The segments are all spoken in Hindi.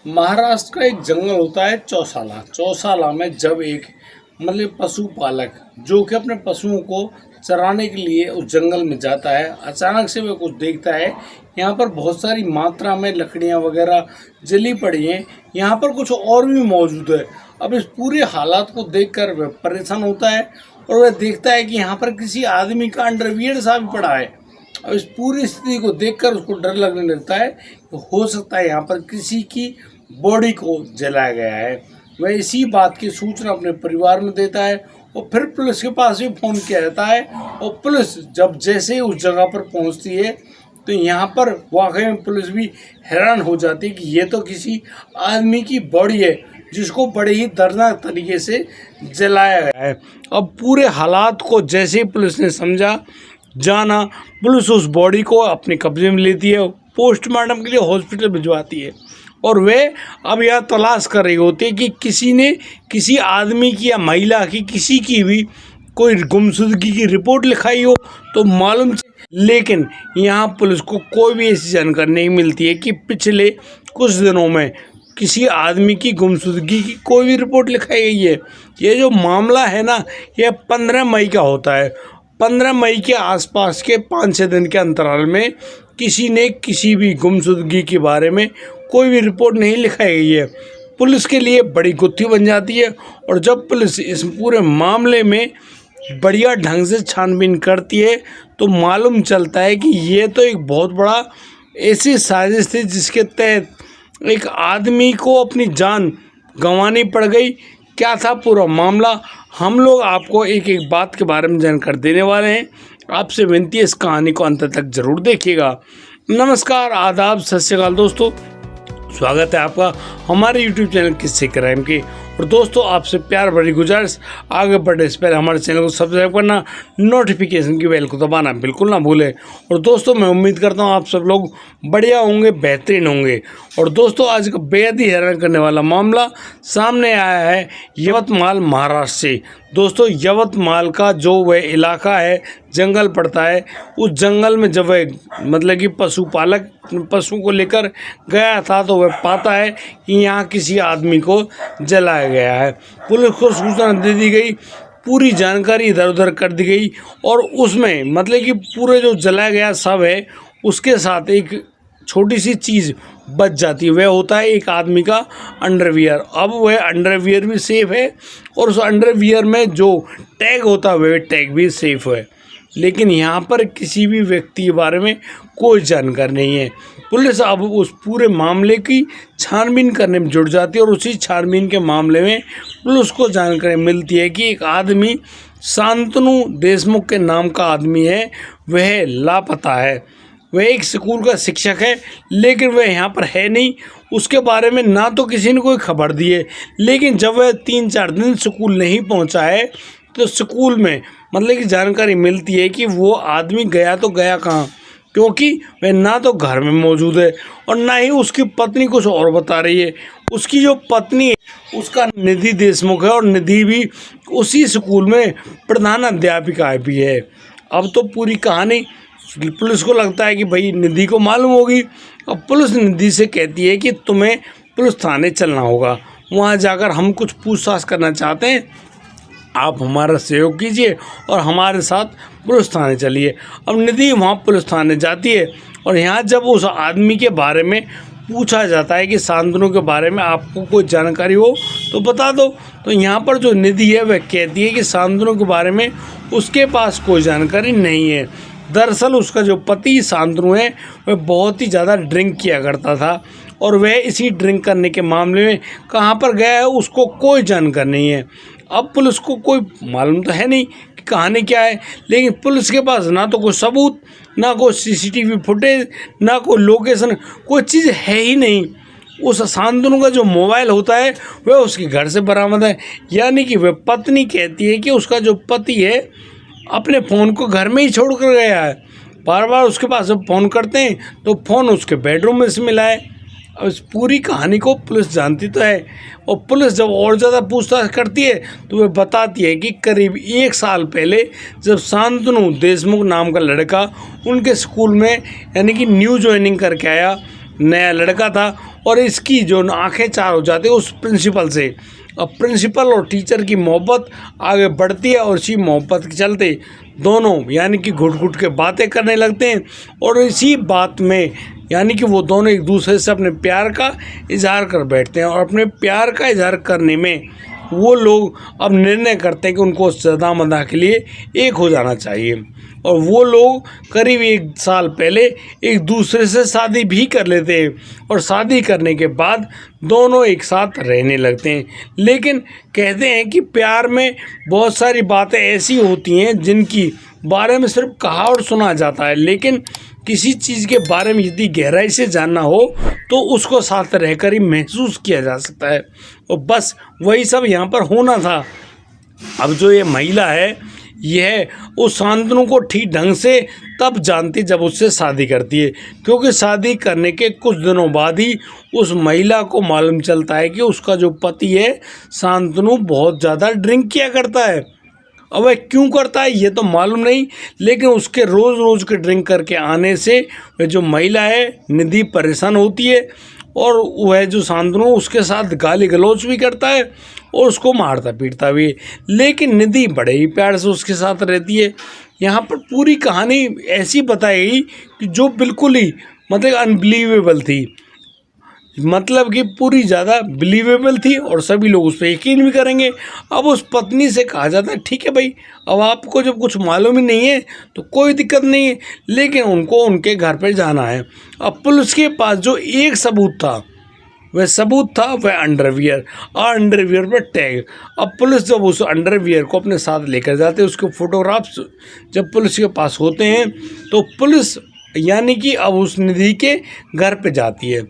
महाराष्ट्र का एक जंगल होता है चौसाला। चौसाला में जब एक पशुपालक जो कि अपने पशुओं को चराने के लिए उस जंगल में जाता है, अचानक से वह कुछ देखता है। यहाँ पर बहुत सारी मात्रा में लकड़ियाँ वगैरह जली पड़ी हैं। यहाँ पर कुछ और भी मौजूद है। अब इस पूरे हालात को देखकर वह परेशान होता है और वह देखता है कि यहाँ पर किसी आदमी का अंडरवियर सा भी पड़ा है। अब इस पूरी स्थिति को देखकर उसको डर लगने लगता है कि हो सकता है यहाँ पर किसी की बॉडी को जलाया गया है। वह इसी बात की सूचना अपने परिवार में देता है और फिर पुलिस के पास भी फ़ोन किया जाता है। और पुलिस जब जैसे ही उस जगह पर पहुंचती है तो यहाँ पर वाकई में पुलिस भी हैरान हो जाती है कि ये तो किसी आदमी की बॉडी है जिसको बड़े ही दर्दनाक तरीके से जलाया गया है। अब पूरे हालात को जैसे ही पुलिस ने समझा जाना, पुलिस उस बॉडी को अपने कब्जे में लेती है, पोस्टमार्टम के लिए हॉस्पिटल भिजवाती है। और वे अब यह तलाश कर रही होती है कि किसी ने किसी आदमी की या महिला की किसी की भी कोई गुमशुदगी की रिपोर्ट लिखाई हो तो मालूम चले। लेकिन यहाँ पुलिस को कोई भी ऐसी जानकारी नहीं मिलती है कि पिछले कुछ दिनों में किसी आदमी की गुमशुदगी की कोई भी रिपोर्ट लिखाई गई है। ये जो मामला है ना, यह 15 मई का होता है। 15 मई के आसपास के 5-6 दिन के अंतराल में किसी ने किसी भी गुमशुदगी के बारे में कोई भी रिपोर्ट नहीं लिखाई गई है। पुलिस के लिए बड़ी गुत्थी बन जाती है। और जब पुलिस इस पूरे मामले में बढ़िया ढंग से छानबीन करती है तो मालूम चलता है कि ये तो एक बहुत बड़ा ऐसी साजिश थी जिसके तहत एक आदमी को अपनी जान गंवानी पड़ गई। क्या था पूरा मामला, हम लोग आपको एक एक बात के बारे में जानकारी देने वाले हैं। आपसे विनती है इस कहानी को अंत तक जरूर देखिएगा। नमस्कार, आदाब, सत श्री अकाल दोस्तों, स्वागत है आपका हमारे YouTube चैनल किस्से क्राइम के। और दोस्तों, आपसे प्यार भरी गुजारिश, आगे बढ़ने से पहले हमारे चैनल को सब्सक्राइब करना, नोटिफिकेशन की बेल को दबाना बिल्कुल ना भूलें। और दोस्तों, मैं उम्मीद करता हूँ आप सब लोग बढ़िया होंगे, बेहतरीन होंगे। और दोस्तों, आज का बेहद ही हैरान करने वाला मामला सामने आया है यवतमाल, महाराष्ट्र से। दोस्तों, यवतमाल का जो वह इलाका है, जंगल पड़ता है, उस जंगल में जब वह कि पशुपालक पशु को लेकर गया था तो वह पाता है कि यहाँ किसी आदमी को जलाया गया है। पुलिस को सूचना दे दी गई, पूरी जानकारी इधर उधर कर दी गई और उसमें कि पूरे जो जलाया गया शव है उसके साथ एक छोटी सी चीज़ बच जाती है। वह होता है एक आदमी का अंडरवियर। अब वह अंडरवियर भी सेफ है और उस अंडरवियर में जो टैग होता है वह टैग भी सेफ है। लेकिन यहाँ पर किसी भी व्यक्ति के बारे में कोई जानकारी नहीं है। पुलिस अब उस पूरे मामले की छानबीन करने में जुट जाती है और उसी छानबीन के मामले में पुलिस को जानकारी मिलती है कि एक आदमी शांतनु देशमुख के नाम का आदमी है, वह लापता है। वह एक स्कूल का शिक्षक है लेकिन वह यहाँ पर है नहीं। उसके बारे में ना तो किसी ने कोई खबर दी है। लेकिन जब वह 3-4 दिन स्कूल नहीं पहुँचा है तो स्कूल में कि जानकारी मिलती है कि वो आदमी गया तो गया कहाँ, क्योंकि वह ना तो घर में मौजूद है और ना ही उसकी पत्नी कुछ और बता रही है। उसकी जो पत्नी है उसका निधि देशमुख है और निधि भी उसी स्कूल में प्रधानाध्यापिका भी है। अब तो पूरी कहानी पुलिस को लगता है कि भाई निधि को मालूम होगी। अब पुलिस निधि से कहती है कि तुम्हें पुलिस थाने चलना होगा, वहाँ जाकर हम कुछ पूछताछ करना चाहते हैं, आप हमारा सहयोग कीजिए और हमारे साथ पुलिस थाने चलिए। अब निधि वहाँ पुलिस थाने जाती है और यहाँ जब उस आदमी के बारे में पूछा जाता है कि शांतनु के बारे में आपको कोई जानकारी हो तो बता दो, तो यहाँ पर जो निधि है वह कहती है कि शांतनु के बारे में उसके पास कोई जानकारी नहीं है। दरअसल उसका जो पति शांतनु है वह बहुत ही ज़्यादा ड्रिंक किया करता था और वह इसी ड्रिंक करने के मामले में कहाँ पर गया है उसको कोई जानकारी नहीं है। अब पुलिस को कोई मालूम तो है नहीं कि कहानी क्या है, लेकिन पुलिस के पास ना तो कोई सबूत, ना कोई CCTV फुटेज, ना कोई लोकेशन, कोई चीज़ है ही नहीं। उस शांतनु का जो मोबाइल होता है वह उसके घर से बरामद है। यानी कि वह पत्नी कहती है कि उसका जो पति है अपने फ़ोन को घर में ही छोड़ कर गया है। बार बार उसके पास जब फ़ोन करते हैं तो फ़ोन उसके बेडरूम में से मिला है। अब इस पूरी कहानी को पुलिस जानती तो है और पुलिस जब और ज़्यादा पूछताछ करती है तो वह बताती है कि करीब 1 साल पहले जब शांतनु देशमुख नाम का लड़का उनके स्कूल में यानी कि न्यू ज्वाइनिंग करके आया नया लड़का था और इसकी जो आंखें चार हो जाती है उस प्रिंसिपल से। अब प्रिंसिपल और टीचर की मोहब्बत आगे बढ़ती है और इसी मोहब्बत के चलते दोनों यानी कि घुट घुट के बातें करने लगते हैं और इसी बात में यानी कि वो दोनों एक दूसरे से अपने प्यार का इजहार कर बैठते हैं और अपने प्यार का इजहार करने में वो लोग अब निर्णय करते हैं कि उनको सदा मदा के लिए एक हो जाना चाहिए। और वो लोग करीब 1 साल पहले एक दूसरे से शादी भी कर लेते हैं और शादी करने के बाद दोनों एक साथ रहने लगते हैं। लेकिन कहते हैं कि प्यार में बहुत सारी बातें ऐसी होती हैं जिनकी बारे में सिर्फ कहा और सुना जाता है, लेकिन किसी चीज़ के बारे में यदि गहराई से जानना हो तो उसको साथ रहकर ही महसूस किया जा सकता है। और बस वही सब यहाँ पर होना था। अब जो ये महिला है यह उस शांतनु को ठीक ढंग से तब जानती जब उससे शादी करती है, क्योंकि शादी करने के कुछ दिनों बाद ही उस महिला को मालूम चलता है कि उसका जो पति है शांतनु बहुत ज़्यादा ड्रिंक किया करता है। अब वह क्यों करता है ये तो मालूम नहीं, लेकिन उसके रोज़ रोज़ के ड्रिंक करके आने से वह जो महिला है निधि परेशान होती है और वह जो शांतनु उसके साथ गाली गलौज भी करता है और उसको मारता पीटता भी है। लेकिन निधि बड़े ही प्यार से उसके साथ रहती है। यहाँ पर पूरी कहानी ऐसी बताई गई कि जो बिल्कुल ही मतलब अनबिलीवेबल थी, मतलब कि पूरी ज़्यादा बिलीवेबल थी और सभी लोग उस पर यकीन भी करेंगे। अब उस पत्नी से कहा जाता है ठीक है भाई, अब आपको जब कुछ मालूम ही नहीं है तो कोई दिक्कत नहीं है, लेकिन उनको उनके घर पर जाना है। अब पुलिस के पास जो एक सबूत था वह अंडरवियर और अंडरवियर पर टैग। अब पुलिस जब उस अंडरवियर को अपने साथ लेकर जाते हैं, उसके फोटोग्राफ्स जब पुलिस के पास होते हैं तो पुलिस यानी कि अब उस निधि के घर पे जाती है।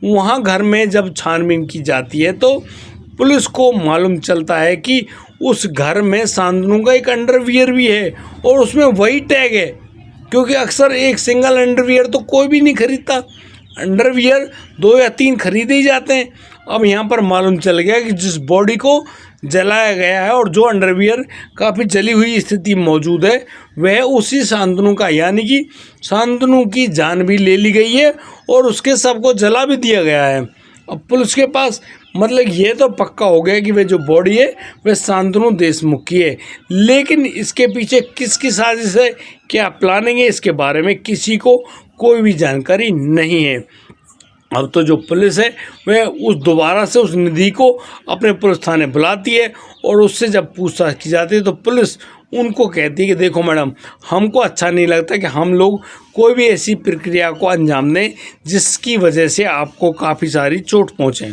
वहाँ घर में जब छानबीन की जाती है तो पुलिस को मालूम चलता है कि उस घर में शांतनु का एक अंडरवियर भी है और उसमें वही टैग है, क्योंकि अक्सर एक सिंगल अंडरवियर तो कोई भी नहीं खरीदता, अंडरवियर 2 या 3 खरीदे ही जाते हैं। अब यहाँ पर मालूम चल गया कि जिस बॉडी को जलाया गया है और जो अंडरवियर काफ़ी जली हुई स्थिति मौजूद है वह उसी शांतनु का, यानी कि शांतनु की जान भी ले ली गई है और उसके शव को जला भी दिया गया है। अब पुलिस के पास मतलब ये तो पक्का हो गया कि वह जो बॉडी है वह शांतनु देशमुख की है, लेकिन इसके पीछे किसकी साजिश है, क्या प्लानिंग है, इसके बारे में किसी को कोई भी जानकारी नहीं है। अब तो जो पुलिस है वह दोबारा से उस निधि को अपने पुलिस थाने बुलाती है और उससे जब पूछताछ की जाती है तो पुलिस उनको कहती है कि देखो मैडम, हमको अच्छा नहीं लगता कि हम लोग कोई भी ऐसी प्रक्रिया को अंजाम दें जिसकी वजह से आपको काफ़ी सारी चोट पहुँचे,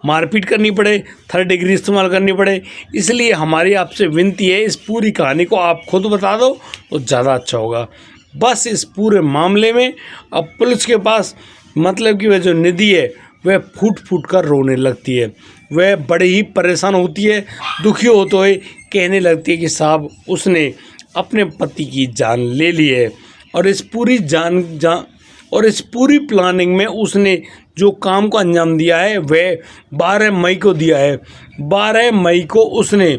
मारपीट करनी पड़े, 3rd डिग्री इस्तेमाल करनी पड़े। इसलिए हमारी आपसे विनती है इस पूरी कहानी को आप खुद बता दो तो ज़्यादा अच्छा होगा। बस इस पूरे मामले में अब पुलिस के पास मतलब कि वह जो निधि है वह फूट फूट कर रोने लगती है। वह बड़ी ही परेशान होती है, दुखी होते हुए कहने लगती है कि साहब उसने अपने पति की जान ले ली है और इस पूरी प्लानिंग में उसने जो काम को अंजाम दिया है वह 12 मई को दिया है। 12 मई को उसने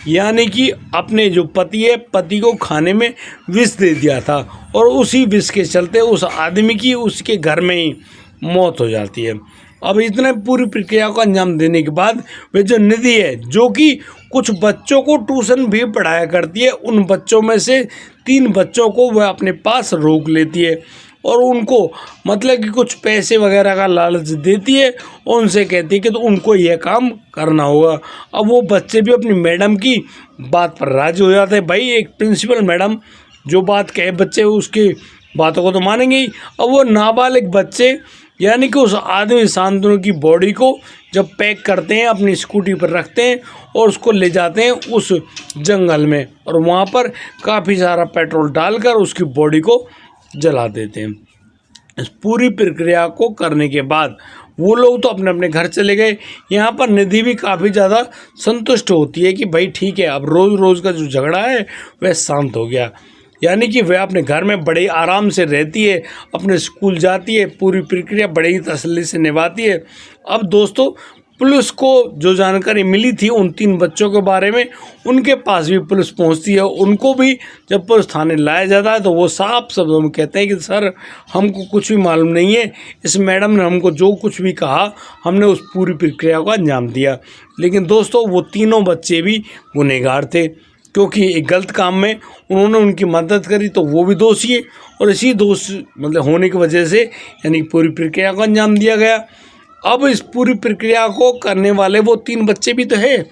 यानी कि अपने जो पति को खाने में विष दे दिया था और उसी विष के चलते उस आदमी की उसके घर में ही मौत हो जाती है। अब इतने पूरी प्रक्रिया को अंजाम देने के बाद वे जो निधि है जो कि कुछ बच्चों को ट्यूशन भी पढ़ाया करती है, उन बच्चों में से 3 बच्चों को वह अपने पास रोक लेती है और उनको मतलब कि कुछ पैसे वगैरह का लालच देती है और उनसे कहती है कि तो उनको यह काम करना होगा। अब वो बच्चे भी अपनी मैडम की बात पर राजी हो जाते हैं। भाई एक प्रिंसिपल मैडम जो बात कहे बच्चे उसकी बातों को तो मानेंगे ही। अब वो नाबालिग बच्चे यानी कि उस आदमी शांतनु की बॉडी को जब पैक करते हैं अपनी स्कूटी पर रखते हैं और उसको ले जाते हैं उस जंगल में और वहाँ पर काफ़ी सारा पेट्रोल डालकर उसकी बॉडी को जला देते हैं। इस पूरी प्रक्रिया को करने के बाद वो लोग तो अपने अपने घर चले गए। यहाँ पर निधि भी काफ़ी ज़्यादा संतुष्ट होती है कि भाई ठीक है, अब रोज़ रोज़ का जो झगड़ा है वह शांत हो गया, यानी कि वह अपने घर में बड़े आराम से रहती है, अपने स्कूल जाती है, पूरी प्रक्रिया बड़े ही तसल्ली से निभाती है। अब दोस्तों पुलिस को जो जानकारी मिली थी उन 3 बच्चों के बारे में, उनके पास भी पुलिस पहुंचती है। उनको भी जब पुलिस थाने लाया जाता है तो वो साफ शब्दों में कहते हैं कि सर हमको कुछ भी मालूम नहीं है, इस मैडम ने हमको जो कुछ भी कहा हमने उस पूरी प्रक्रिया को अंजाम दिया। लेकिन दोस्तों वो तीनों बच्चे भी गुनहगार थे, क्योंकि एक गलत काम में उन्होंने उनकी मदद करी तो वो भी दोषी है, और इसी दोष मतलब होने की वजह से यानी पूरी प्रक्रिया को अंजाम दिया गया। अब इस पूरी प्रक्रिया को करने वाले वो 3 बच्चे भी तो है।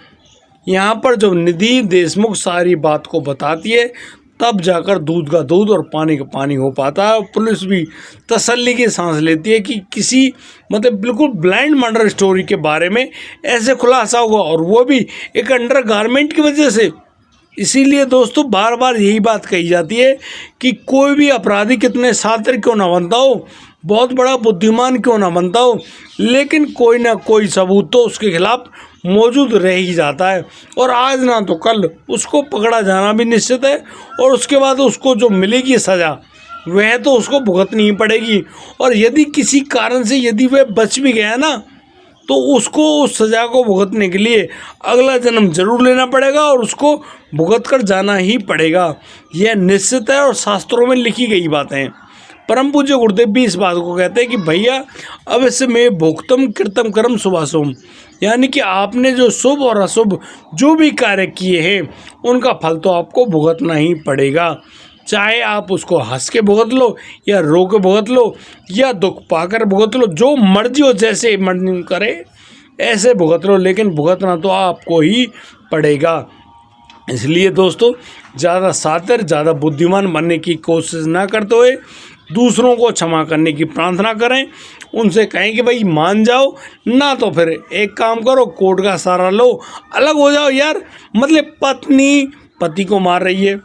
यहाँ पर जब निधि देशमुख सारी बात को बताती है तब जाकर दूध का दूध और पानी का पानी हो पाता है, और पुलिस भी तसल्ली की सांस लेती है कि किसी मतलब बिल्कुल ब्लाइंड मर्डर स्टोरी के बारे में ऐसे खुलासा हुआ, और वो भी एक अंडरगारमेंट की वजह से। इसीलिए दोस्तों बार बार यही बात कही जाती है कि कोई भी अपराधी कितने शातिर क्यों ना बनता हो, बहुत बड़ा बुद्धिमान क्यों ना बनता हो, लेकिन कोई ना कोई सबूत तो उसके खिलाफ मौजूद रह ही जाता है, और आज ना तो कल उसको पकड़ा जाना भी निश्चित है, और उसके बाद उसको जो मिलेगी सज़ा वह तो उसको भुगतनी ही पड़ेगी। और यदि किसी कारण से यदि वह बच भी गया ना तो उसको उस सज़ा को भुगतने के लिए अगला जन्म जरूर लेना पड़ेगा, और उसको भुगत कर जाना ही पड़ेगा। यह निश्चित है और शास्त्रों में लिखी गई बातें हैं। परम पूज्य गुरुदेव भी इस बात को कहते हैं कि भैया अवश्य में भोक्तम कृतम कर्म शुभाशुभ, यानी कि आपने जो शुभ और अशुभ जो भी कार्य किए हैं उनका फल तो आपको भुगतना ही पड़ेगा। चाहे आप उसको हंस के भुगत लो या रो के भुगत लो या दुख पाकर भुगत लो, जो मर्जी हो जैसे मर्जी करे ऐसे भुगत लो, लेकिन भुगतना तो आपको ही पड़ेगा। इसलिए दोस्तों ज़्यादा शातिर ज़्यादा बुद्धिमान बनने की कोशिश ना करते हुए दूसरों को क्षमा करने की प्रार्थना करें, उनसे कहें कि भाई मान जाओ, ना तो फिर एक काम करो कोर्ट का सहारा लो, अलग हो जाओ यार। मतलब पत्नी पति को मार रही है,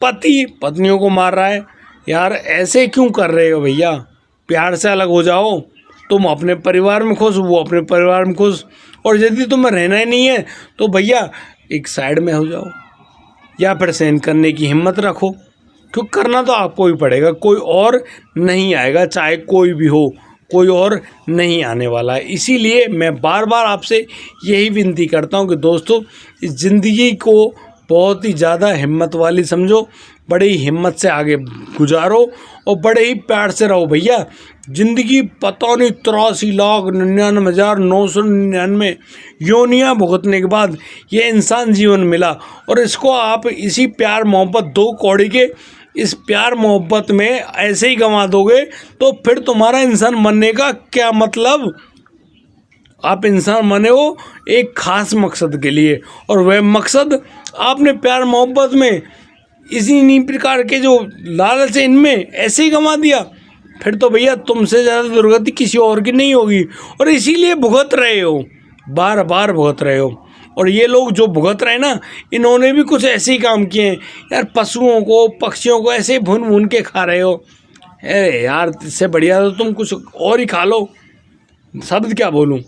पति पत्नियों को मार रहा है, यार ऐसे क्यों कर रहे हो भैया, प्यार से अलग हो जाओ। तुम अपने परिवार में खुश, वो अपने परिवार में खुश, और यदि तुम्हें रहना ही नहीं है तो भैया एक साइड में हो जाओ, या फिर सहन करने की हिम्मत रखो, क्योंकि करना तो आपको ही पड़ेगा, कोई और नहीं आएगा, चाहे कोई भी हो, कोई और नहीं आने वाला है। इसीलिए मैं बार बार आपसे यही विनती करता हूं कि दोस्तों इस ज़िंदगी को बहुत ही ज़्यादा हिम्मत वाली समझो, बड़े ही हिम्मत से आगे गुजारो और बड़े ही प्यार से रहो भैया। ज़िंदगी पता नहीं 83,99,999 योनियाँ भुगतने के बाद ये इंसान जीवन मिला, और इसको आप इसी प्यार मोहब्बत 2 कौड़ी के इस प्यार मोहब्बत में ऐसे ही गंवा दोगे तो फिर तुम्हारा इंसान बनने का क्या मतलब। आप इंसान बने हो एक खास मकसद के लिए, और वह मकसद आपने प्यार मोहब्बत में इसी प्रकार के जो लालच है इनमें ऐसे ही गंवा दिया, फिर तो भैया तुमसे ज़्यादा दुर्गति किसी और की नहीं होगी। और इसीलिए भुगत रहे हो, बार बार भुगत रहे हो। और ये लोग जो भुगत रहे ना, इन्होंने भी कुछ ऐसे ही काम किए हैं यार, पशुओं को पक्षियों को ऐसे भून भून के खा रहे हो। अरे यार इससे बढ़िया तो तुम कुछ और ही खा लो, शब्द क्या बोलूँ,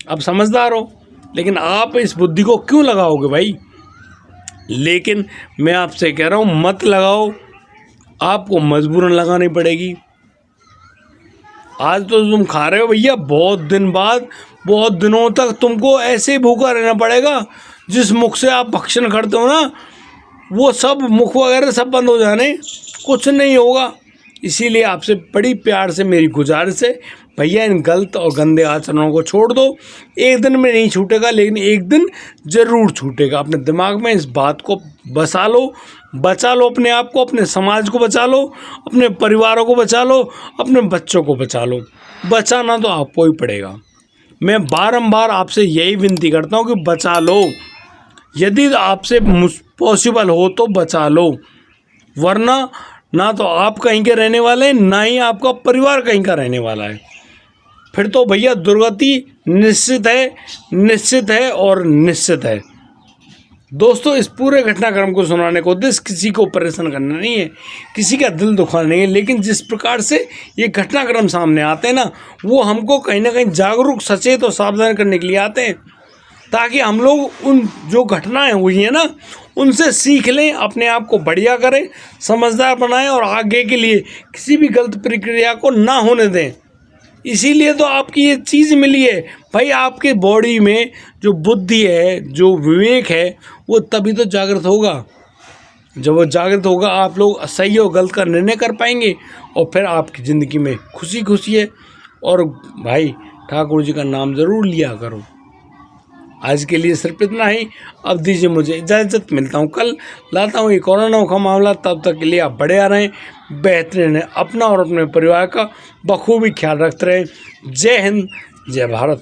अब समझदार हो, लेकिन आप इस बुद्धि को क्यों लगाओगे भाई। लेकिन मैं आपसे कह रहा हूँ मत लगाओ, आपको मजबूरन लगानी पड़ेगी। आज तो तुम खा रहे हो भैया, बहुत दिन बाद बहुत दिनों तक तुमको ऐसे ही भूखा रहना पड़ेगा। जिस मुख से आप भक्षण करते हो ना, वो सब मुख वगैरह सब बंद हो जाने, कुछ नहीं होगा। इसीलिए आपसे बड़ी प्यार से मेरी गुजारिश है भैया, इन गलत और गंदे आचरणों को छोड़ दो। एक दिन में नहीं छूटेगा, लेकिन एक दिन ज़रूर छूटेगा। अपने दिमाग में इस बात को बसा लो, बचा लो अपने आप को, अपने समाज को बचा लो, अपने परिवारों को बचा लो, अपने बच्चों को बचा लो। बचाना तो आपको ही पड़ेगा। मैं बारंबार आपसे यही विनती करता हूँ कि बचा लो, यदि आपसे पॉसिबल हो तो बचा लो, वरना ना तो आप कहीं के रहने वाले हैं, ना ही आपका परिवार कहीं का रहने वाला है। फिर तो भैया दुर्गति निश्चित है, निश्चित है और निश्चित है। दोस्तों इस पूरे घटनाक्रम को सुनाने को उद्देश्य किसी को परेशान करना नहीं है, किसी का दिल दुखाना नहीं है, लेकिन जिस प्रकार से ये घटनाक्रम सामने आते हैं ना, वो हमको कहीं ना कहीं जागरूक, सचेत और सावधान करने के लिए आते हैं, ताकि हम लोग उन जो घटनाएं हुई हैं ना उनसे सीख लें, अपने आप को बढ़िया करें, समझदार बनाएं और आगे के लिए किसी भी गलत प्रक्रिया को ना होने दें। इसीलिए तो आपकी ये चीज़ मिली है भाई। आपके बॉडी में जो बुद्धि है, जो विवेक है, वो तभी तो जागृत होगा। जब वो जागृत होगा आप लोग सही और गलत का निर्णय कर पाएंगे और फिर आपकी ज़िंदगी में खुशी खुशी है। और भाई ठाकुर जी का नाम ज़रूर लिया करो। आज के लिए सिर्फ इतना ही। अब दीजिए मुझे इजाज़त, मिलता हूँ कल, लाता हूँ ये कोरोना का मामला। तब तक के लिए आप बढ़िया रहें, बेहतरीन है, अपना और अपने परिवार का बखूबी ख्याल रखते रहें। जय हिंद, जय भारत।